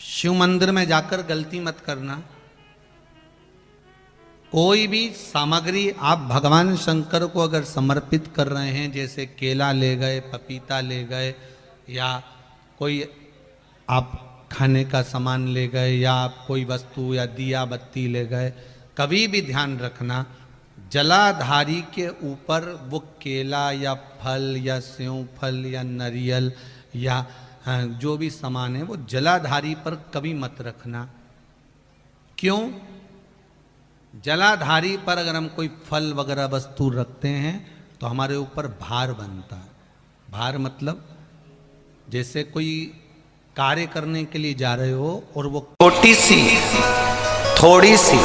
शिव मंदिर में जाकर गलती मत करना। कोई भी सामग्री आप भगवान शंकर को अगर समर्पित कर रहे हैं, जैसे केला ले गए, पपीता ले गए, या कोई आप खाने का सामान ले गए, या आप कोई वस्तु या दिया बत्ती ले गए, कभी भी ध्यान रखना जलाधारी के ऊपर वो केला या फल या सेव फल या नारियल या जो भी सामान है वो जलाधारी पर कभी मत रखना। क्यों? जलाधारी पर अगर हम कोई फल वगैरह वस्तु रखते हैं तो हमारे ऊपर भार बनता है। भार मतलब जैसे कोई कार्य करने के लिए जा रहे हो और वो छोटी सी थोड़ी सी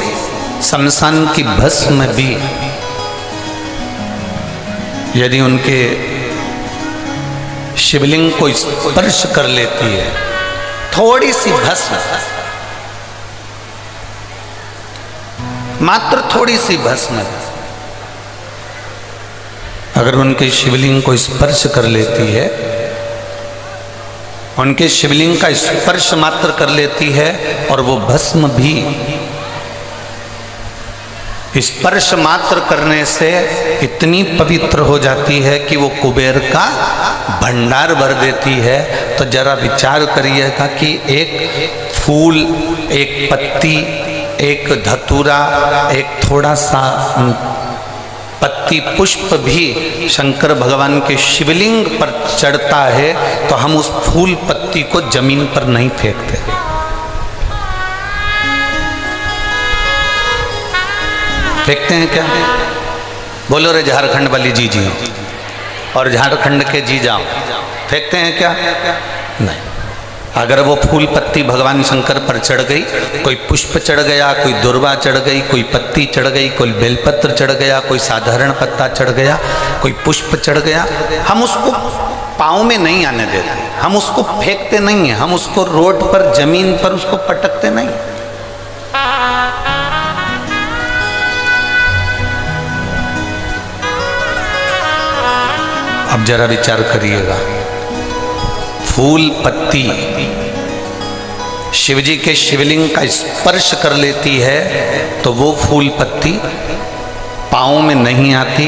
शमशान की भस्म भी यदि उनके शिवलिंग को स्पर्श कर लेती है, थोड़ी सी भस्म, मात्र थोड़ी सी भस्म अगर उनके शिवलिंग को स्पर्श कर लेती है, उनके शिवलिंग का स्पर्श मात्र कर लेती है और वो भस्म भी स्पर्श मात्र करने से इतनी पवित्र हो जाती है कि वो कुबेर का भंडार भर देती है। तो जरा विचार करिएगा कि एक फूल, एक पत्ती, एक धतूरा, एक थोड़ा सा पत्ती पुष्प भी शंकर भगवान के शिवलिंग पर चढ़ता है तो हम उस फूल पत्ती को जमीन पर नहीं फेंकते। फेंकते हैं क्या? बोलो रे झारखंड वाली जी जी और झारखंड के जी जाओ, फेंकते हैं क्या? नहीं। अगर वो फूल पत्ती भगवान शंकर पर चढ़ गई, कोई पुष्प चढ़ गया, कोई दुर्वा चढ़ गई, कोई पत्ती चढ़ गई, कोई बेलपत्र चढ़ गया, कोई साधारण पत्ता चढ़ गया, कोई पुष्प चढ़ गया, हम उसको पाँव में नहीं आने देते, हम उसको फेंकते नहीं हैं, हम उसको रोड पर जमीन पर उसको पटकते नहीं। अब जरा विचार करिएगा, फूल पत्ती शिवजी के शिवलिंग का स्पर्श कर लेती है तो वो फूल पत्ती पाँव में नहीं आती,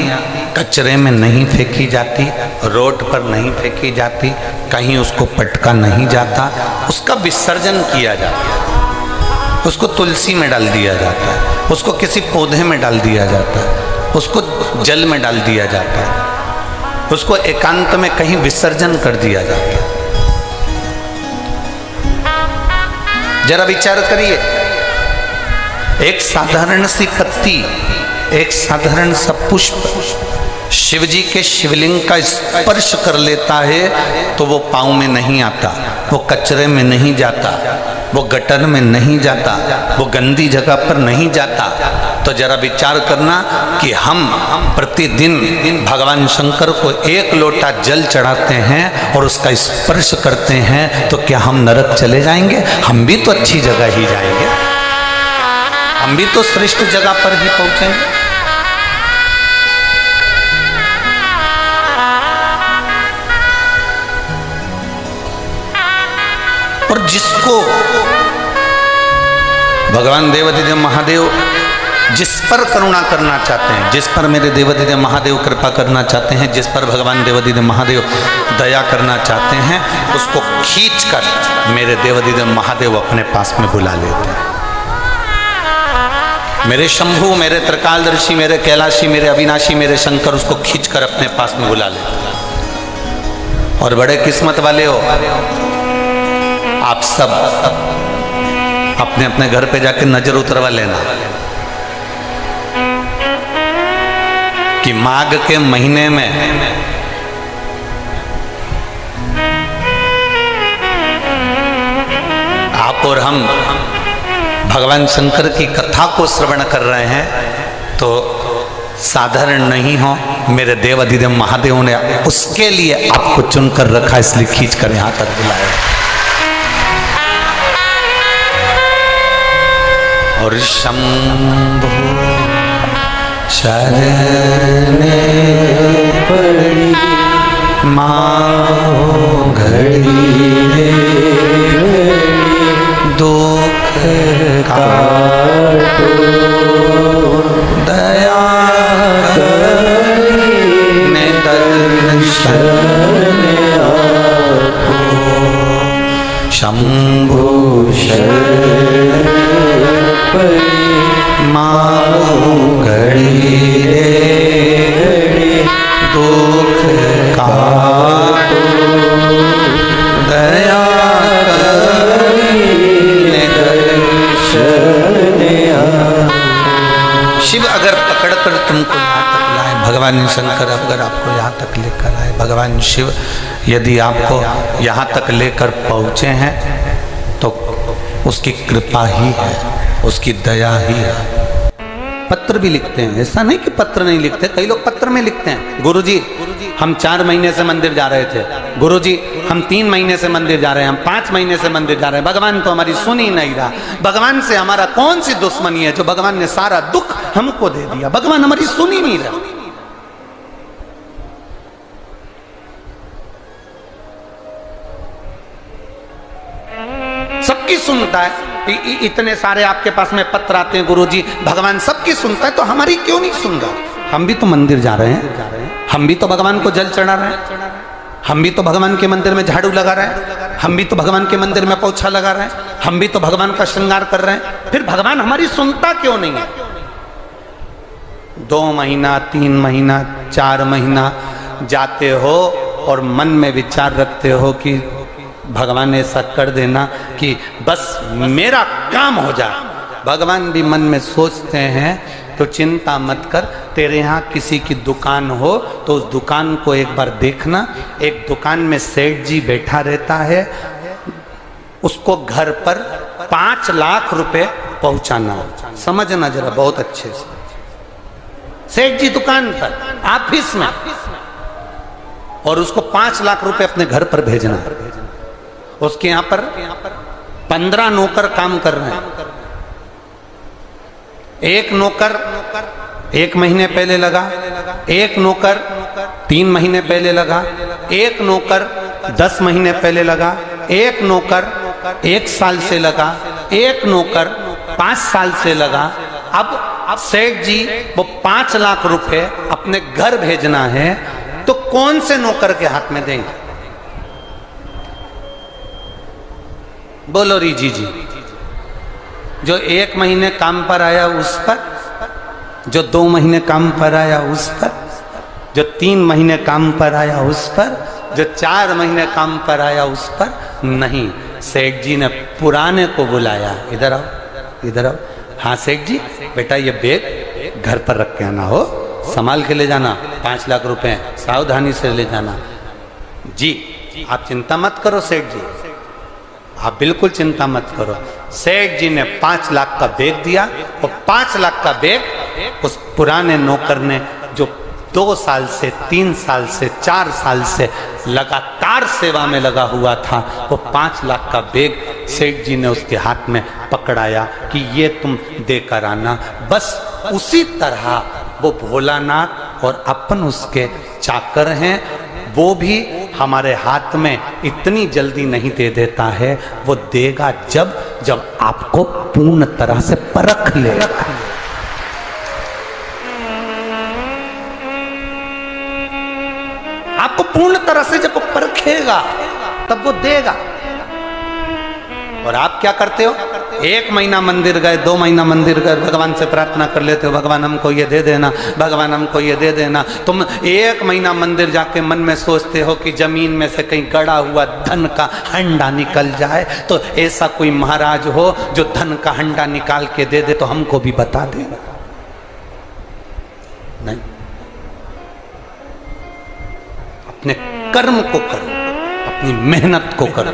कचरे में नहीं फेंकी जाती, रोड पर नहीं फेंकी जाती, कहीं उसको पटका नहीं जाता, उसका विसर्जन किया जाता है, उसको तुलसी में डाल दिया जाता है, उसको किसी पौधे में डाल दिया जाता है, उसको जल में डाल दिया जाता है, उसको एकांत में कहीं विसर्जन कर दिया जाता है। जरा विचार करिए, एक साधारण सी पत्ती, एक साधारण सा पुष्प शिवजी के शिवलिंग का स्पर्श कर लेता है तो वो पाँव में नहीं आता, वो कचरे में नहीं जाता, वो गटर में नहीं जाता, वो गंदी जगह पर नहीं जाता। तो जरा विचार करना कि हम प्रतिदिन भगवान शंकर को एक लोटा जल चढ़ाते हैं और उसका स्पर्श करते हैं तो क्या हम नरक चले जाएंगे? हम भी तो अच्छी जगह ही जाएंगे, हम भी तो श्रेष्ठ जगह पर ही पहुंचेंगे। और जिसको भगवान देवाधिदेव महादेव जिस पर करुणा करना चाहते हैं, जिस पर मेरे देवाधिदेव महादेव कृपा करना चाहते हैं, जिस पर भगवान देवाधिदेव महादेव दया करना चाहते हैं, उसको खींचकर मेरे देवाधिदेव महादेव अपने पास में बुला लेते हैं। मेरे शंभु, मेरे त्रिकालदर्शी, मेरे कैलाशी, मेरे अविनाशी, मेरे शंकर उसको खींचकर अपने पास में बुला लेते हैं। और बड़े किस्मत वाले हो आप सब, अपने अपने घर पे जाके नजर उतरवा लेना कि माघ के महीने में आप और हम भगवान शंकर की कथा को श्रवण कर रहे हैं तो साधारण नहीं हो, मेरे देव अधिदेव महादेव ने उसके लिए आपको चुनकर रखा, इसलिए खींचकर यहां तक बुलाया। और शंभो शरणे पड़ी माँ घड़ी शंभो मारो घड़ी रे दुख काटो दया शिव अगर पकड़कर तुमको यहाँ तक लाए, भगवान शंकर अगर आपको यहाँ तक लेकर आए, भगवान शिव यदि आपको यहाँ तक लेकर पहुँचे हैं तो उसकी कृपा ही है, उसकी दया ही है। पत्र भी लिखते हैं, ऐसा नहीं कि पत्र नहीं लिखते, कई लोग पत्र में लिखते हैं, गुरुजी हम 4 महीने से मंदिर जा रहे थे, गुरुजी हम 3 महीने से मंदिर जा रहे हैं, हम 5 महीने से मंदिर जा रहे हैं, भगवान तो हमारी सुन ही नहीं रहा। भगवान से हमारा कौन सी दुश्मनी है जो भगवान ने सारा दुख हमको दे दिया, भगवान हमारी सुन ही नहीं रहा। सबकी सुनता है, इतने सारे आपके पास में पत्र आते हैं, गुरुजी भगवान सबकी सुनता है तो हमारी क्यों नहीं सुन रहा? हम भी तो मंदिर जा रहे हैं, हम भी तो भगवान को जल चढ़ा रहे हैं, हम भी तो भगवान के मंदिर में झाड़ू लगा रहे हैं, हम भी तो भगवान के मंदिर में पोछा लगा रहे हैं, हम भी तो भगवान का श्रृंगार कर रहे हैं, फिर भगवान हमारी सुनता क्यों नहीं है? 2 महीना 3 महीना 4 महीना जाते हो और मन में विचार रखते हो कि भगवान ऐसा कर देना कि बस मेरा काम हो जाए। भगवान भी मन में सोचते हैं तो चिंता मत कर, तेरे यहाँ किसी की दुकान हो तो उस दुकान को एक बार देखना। एक दुकान में सेठ जी बैठा रहता है, उसको घर पर 5 लाख रुपए पहुंचाना। समझना जरा बहुत अच्छे से, सेठ जी दुकान पर ऑफिस में, और उसको 5 लाख रुपए अपने घर पर भेजना। उसके यहाँ पर 15 नौकर काम कर रहे हैं। एक नौकर 1 महीने पहले लगा, एक नौकर 3 महीने पहले लगा, एक नौकर 10 महीने पहले लगा, एक नौकर 1 साल से लगा, एक नौकर 5 साल से लगा। अब सेठ जी वो 5 लाख रुपए अपने घर भेजना है तो कौन से नौकर के हाथ में देंगे? बोलो रीजी जी। जो 1 महीने काम पर आया उस पर, जो 2 महीने काम पर आया उस पर, जो 3 महीने काम पर आया उस पर, जो 4 महीने काम पर आया उस पर नहीं। सेठ जी ने पुराने को बुलाया, इधर आओ इधर आओ। हाँ सेठ जी बेटा ये बैग घर पर रख के आना, हो संभाल के ले जाना, 5 लाख रुपए सावधानी से ले जाना। जी आप चिंता मत करो सेठ जी, आप बिल्कुल चिंता मत करो। सेठ जी ने 5 लाख का बैग दिया, और 5 लाख का बैग उस पुराने नौकर ने जो 2 साल से 3 साल से 4 साल से लगातार सेवा में लगा हुआ था, वो 5 लाख का बैग सेठ जी ने उसके हाथ में पकड़ाया कि ये तुम देकर आना। बस उसी तरह वो भोलानाथ और अपन उसके चाकर हैं, वो भी हमारे हाथ में इतनी जल्दी नहीं दे देता है, वो देगा जब आपको पूर्ण तरह से परख ले। आपको पूर्ण तरह से जब वो परखेगा तब वो देगा। और आप क्या करते हो? 1 महीना मंदिर गए, 2 महीना मंदिर गए, भगवान से प्रार्थना कर लेते हो, भगवान हमको ये दे देना, भगवान हमको ये दे देना। तुम 1 महीना मंदिर जाके मन में सोचते हो कि जमीन में से कहीं गड़ा हुआ धन का हंडा निकल जाए, तो ऐसा कोई महाराज हो जो धन का हंडा निकाल के दे दे तो हमको भी बता दे। नहीं, अपने कर्म को करो, अपनी मेहनत को करो,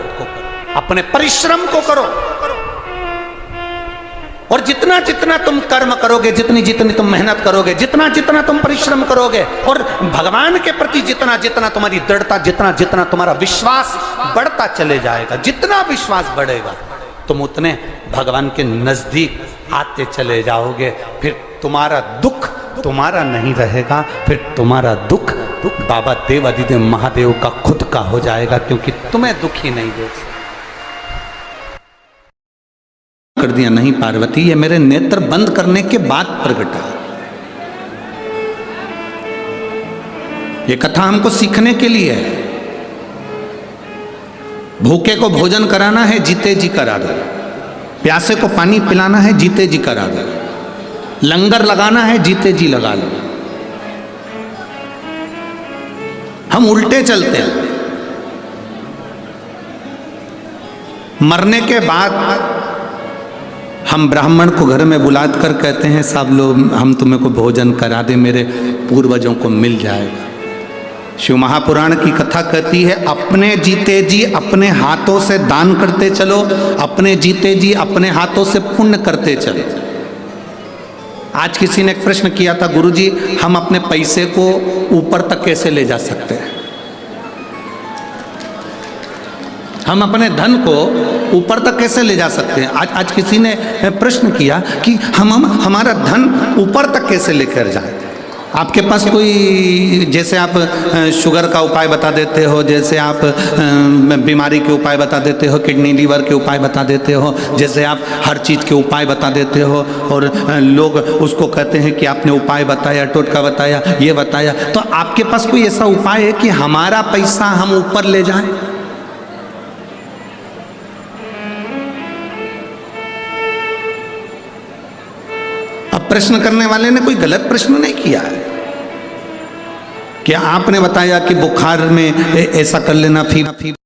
अपने परिश्रम को करो। और जितना जितना तुम कर्म करोगे, जितनी जितनी तुम मेहनत करोगे, जितना जितना तुम परिश्रम करोगे, और भगवान के प्रति जितना जितना तुम्हारी दृढ़ता, जितना जितना तुम्हारा विश्वास बढ़ता चले जाएगा, जितना विश्वास बढ़ेगा तुम उतने भगवान के नजदीक आते चले जाओगे। फिर तुम्हारा दुख तुम्हारा नहीं रहेगा, फिर तुम्हारा दुख बाबा देव आदिदेव महादेव का खुद का हो जाएगा, क्योंकि तुम्हें दुखी नहीं देगा। कर दिया नहीं पार्वती, ये मेरे नेत्र बंद करने के बाद प्रगटा। ये कथा हमको सीखने के लिए है। भूखे को भोजन कराना है, जीते जी करा दो। प्यासे को पानी पिलाना है, जीते जी करा दो। लंगर लगाना है, जीते जी लगा लो। हम उल्टे चलते हैं। मरने के बाद हम ब्राह्मण को घर में बुलाकर कहते हैं साहब लोग हम तुम्हें को भोजन करा दे, मेरे पूर्वजों को मिल जाएगा। शिव महापुराण की कथा कहती है अपने जीते जी अपने हाथों से दान करते चलो, अपने जीते जी अपने हाथों से पुण्य करते चलो। आज किसी ने एक प्रश्न किया था, गुरुजी हम अपने पैसे को ऊपर तक कैसे ले जा सकते हैं? हम अपने धन को ऊपर तक कैसे ले जा सकते हैं? आज किसी ने प्रश्न किया कि हम हमारा धन ऊपर तक कैसे लेकर जाए। आपके पास कोई, जैसे आप शुगर का उपाय बता देते हो, जैसे आप बीमारी के उपाय बता देते हो, किडनी लीवर के उपाय बता देते हो, जैसे आप हर चीज़ के उपाय बता देते हो और लोग उसको कहते हैं कि आपने उपाय बताया, टोटका बताया, ये बताया, तो आपके पास कोई ऐसा उपाय है कि हमारा पैसा हम ऊपर ले जाएं? अब प्रश्न करने वाले ने कोई गलत प्रश्न नहीं किया है। क्या आपने बताया कि बुखार में ऐसा कर लेना, फिर